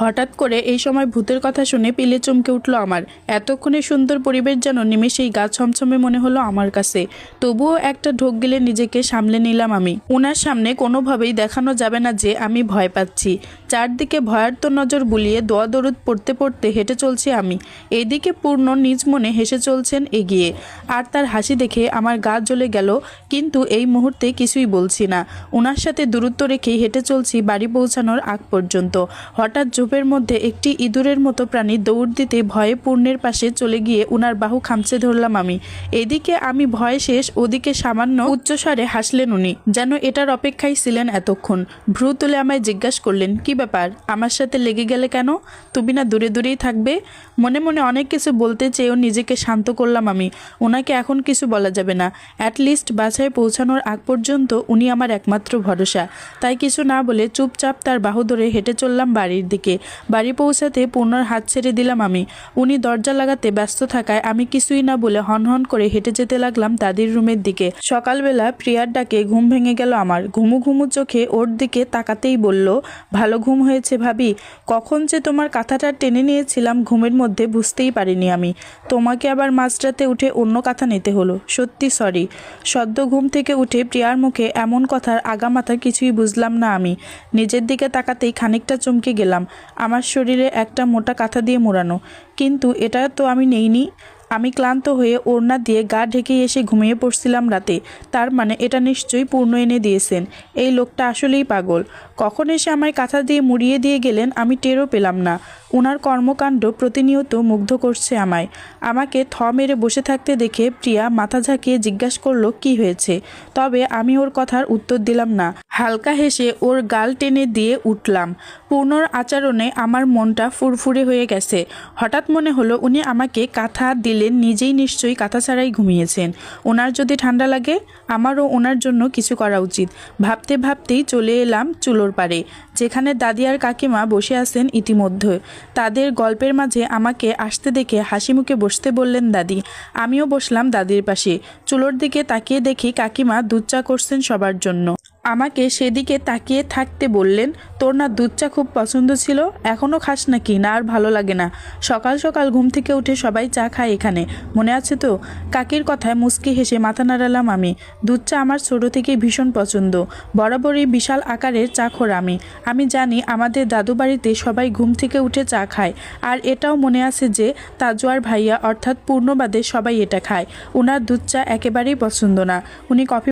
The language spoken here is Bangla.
হঠাৎ করে এই সময় ভূতের কথা শুনে পিলে চমকে উঠল আমার। এতক্ষণে সুন্দর পরিবেশ যেন নিমেষেই গা ছমছমে মনে হলো আমার কাছে। তবুও একটা ঢোক গেলে নিজেকে সামলে নিলাম আমি। ওনার সামনে কোনোভাবেই দেখানো যাবে না যে আমি ভয় পাচ্ছি। চারদিকে ভয়ার্ত নজর বুলিয়ে দোয়া দরুদ পড়তে পড়তে হেঁটে চলছি আমি। এদিকে পূর্ণ নিজ মনে হেসে চলছেন এগিয়ে, আর তার হাসি দেখে আমার গা জ্বলে গেল। কিন্তু এই মুহূর্তে কিছুই বলছি না। ওনার সাথে দূরত্ব রেখেই হেঁটে চলছি বাড়ি পৌঁছানোর আগ পর্যন্ত। হঠাৎ ঝোপের মধ্যে একটি ইঁদুরের মতো প্রাণী দৌড় দিতে ভয়ে পূর্ণের পাশে চলে গিয়ে উনার বাহু খামচে ধরলাম আমি। এদিকে আমি ভয় শেষ, ওদিকে সামান্য উচ্চস্বরে হাসলেন উনি, যেন এটার অপেক্ষায় ছিলেন এতক্ষণ। ভ্রু তুলে আমায় জিজ্ঞাসা করলেন, কি ব্যাপার, আমার সাথে লেগে গেলে কেন? তুমি না দূরে দূরেই থাকবে? মনে মনে অনেক কিছু বলতে চেয়েও নিজেকে শান্ত করলাম আমি। ওনাকে এখন কিছু বলা যাবে না। অ্যাটলিস্ট বাসায় পৌঁছানোর আগ পর্যন্ত উনি আমার একমাত্র ভরসা। তাই কিছু না বলে চুপচাপ তার বাহু ধরে হেঁটে চললাম বাড়ির দিকে। বাড়ি পৌঁছাতে পূর্ণর হাত ছেড়ে দিলাম আমি। উনি দরজা লাগাতে ব্যস্ত থাকায় আমি কিছুই না বলে হনহন করে হেঁটে যেতে লাগলাম দাদির রুমের দিকে। সকালবেলা প্রিয়ার ডাকে ঘুম ভেঙে গেল আমার। ঘুমু ঘুমু চোখে ওর দিকে তাকাতেই বলল, ভালো ঘুম হয়েছে ভাবি? কখন যে তোমার কাঁথাটা টেনে নিয়েছিলাম ঘুমের মধ্যে বুঝতেই পারিনি আমি। তোমাকে আবার মাঝরাতে উঠে অন্য কাঁথা নিতে হলো, সত্যি সরি। সদ্য ঘুম থেকে উঠে প্রিয়ার মুখে এমন কথার আগামাথা কিছুই বুঝলাম না আমি। নিজের দিকে তাকাতেই খানিকটা চমকে গেলাম। আমার শরীরে একটা মোটা কাঁথা দিয়ে মোড়ানো, কিন্তু এটা তো আমি নেইনি। আমি ক্লান্ত হয়ে ওড়না দিয়ে গা ঢেকে এসে ঘুমিয়ে পড়ছিলাম রাতে। তার মানে এটা নিশ্চয়ই পূর্ণ এনে দিয়েছেন। এই লোকটা আসলেই পাগল। কখন এসে আমায় কাঁথা দিয়ে মুড়িয়ে দিয়ে গেলেন আমি টেরও পেলাম না। ওনার কর্মকাণ্ড প্রতিনিয়ত মুগ্ধ করছে আমায়। আমাকে থ মেরে বসে থাকতে দেখে প্রিয়া মাথা ঝাঁকিয়ে জিজ্ঞাসা করলো, কি হয়েছে? তবে আমি ওর কথার উত্তর দিলাম না। হালকা হেসে ওর গাল টেনে দিয়ে উঠলাম। পূর্ণর আচরণে আমার মনটা ফুরফুরে হয়ে গেছে। হঠাৎ মনে হলো উনি আমাকে কাঁথা দিলেন, নিজেই নিশ্চয়ই কাঁথা ছাড়াই ঘুমিয়েছেন। ওনার যদি ঠান্ডা লাগে আমারও ওনার জন্য কিছু করা উচিত। ভাবতে ভাবতেই চলে এলাম চুলোর পাড়ে, যেখানে দাদি আর কাকিমা বসে আছেন ইতিমধ্যে। তাদের গল্পের মাঝে আমাকে আসতে দেখে হাসি মুখে বসতে বললেন দাদি। আমিও বসলাম দাদির পাশে। চুলোর দিকে তাকিয়ে দেখি কাকিমা দুধ চা করছেন সবার জন্য। আমাকে সেদিকে তাকিয়ে থাকতে বললেন, তোর না দুধ চা খুব পছন্দ ছিল, এখনও খাস নাকি? না আর ভালো লাগে না? সকাল সকাল ঘুম থেকে উঠে সবাই চা খায় এখানে, মনে আছে তো? কাকির কথায় মুচকি হেসে মাথা নাড়ালাম আমি। দুধ চা আমার ছোটো থেকেই ভীষণ পছন্দ। বরাবরই বিশাল আকারের চা খোর আমি জানি আমাদের দাদু বাড়িতে সবাই ঘুম থেকে উঠে চা খায়। আর এটাও মনে আছে যে তাজুয়ার ভাইয়া অর্থাৎ পূর্ণবাদে সবাই এটা খায়। ওনার দুধ চা একেবারেই পছন্দ না। উনি কফি